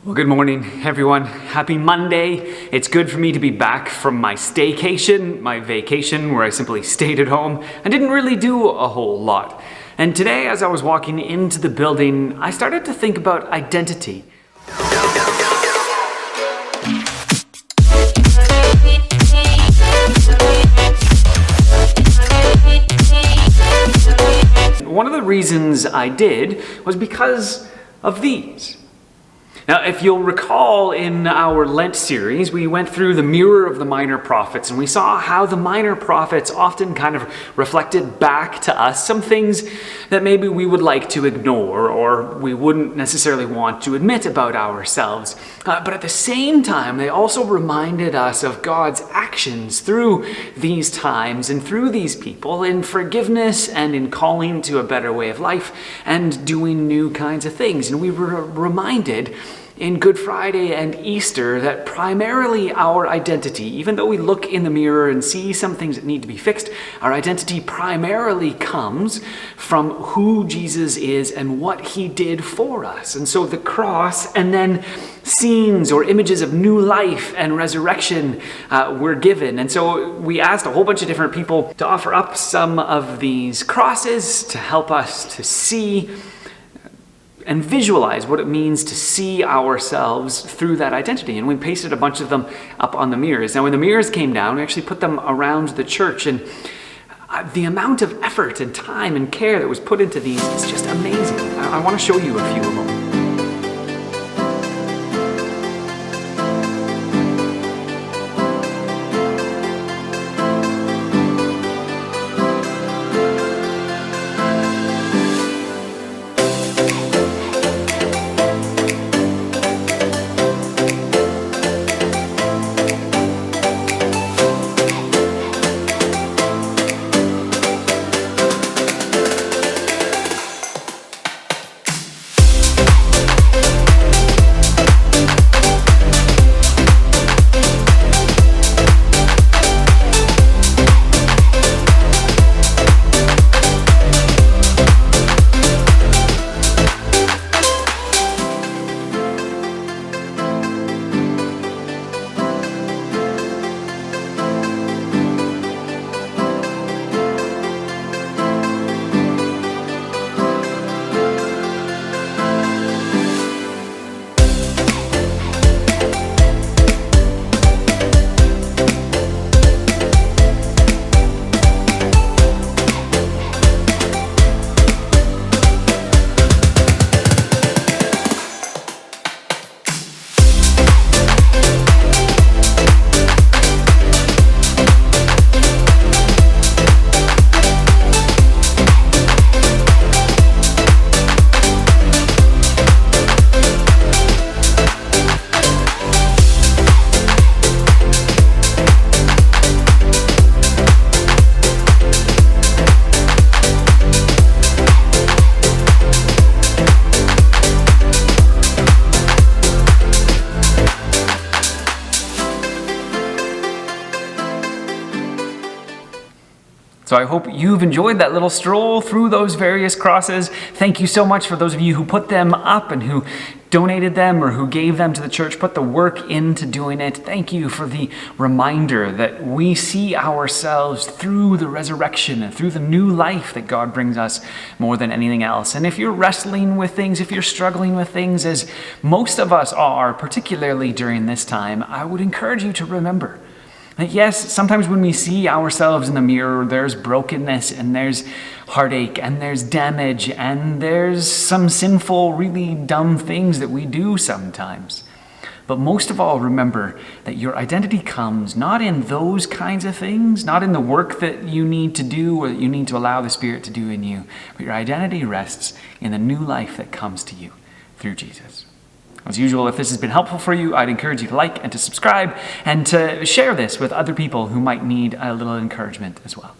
Well, good morning, everyone. Happy Monday. It's good for me to be back from my staycation, my vacation, where I simply stayed at home and didn't really do a whole lot. And today, as I was walking into the building, I started to think about identity. One of the reasons I did was because of these. Now, if you'll recall in our Lent series, we went through the mirror of the minor prophets, and we saw how the minor prophets often kind of reflected back to us some things that maybe we would like to ignore or we wouldn't necessarily want to admit about ourselves. But at the same time, they also reminded us of God's actions through these times and through these people in forgiveness and in calling to a better way of life and doing new kinds of things. And we were reminded in Good Friday and Easter that primarily our identity, even though we look in the mirror and see some things that need to be fixed, our identity primarily comes from who Jesus is and what he did for us. And so the cross and then scenes or images of new life and resurrection were given. And so we asked a whole bunch of different people to offer up some of these crosses to help us to see and visualize what it means to see ourselves through that identity. And we pasted a bunch of them up on the mirrors. Now, when the mirrors came down, we actually put them around the church, and the amount of effort and time and care that was put into these is just amazing. I want to show you a few of them. So I hope you've enjoyed that little stroll through those various crosses. Thank you so much for those of you who put them up and who donated them or who gave them to the church, put the work into doing it. Thank you for the reminder that we see ourselves through the resurrection and through the new life that God brings us more than anything else. And if you're wrestling with things, if you're struggling with things, as most of us are, particularly during this time, I would encourage you to remember that yes, sometimes when we see ourselves in the mirror, there's brokenness and there's heartache and there's damage and there's some sinful, really dumb things that we do sometimes. But most of all, remember that your identity comes not in those kinds of things, not in the work that you need to do or that you need to allow the Spirit to do in you, but your identity rests in the new life that comes to you through Jesus. As usual, if this has been helpful for you, I'd encourage you to like and to subscribe and to share this with other people who might need a little encouragement as well.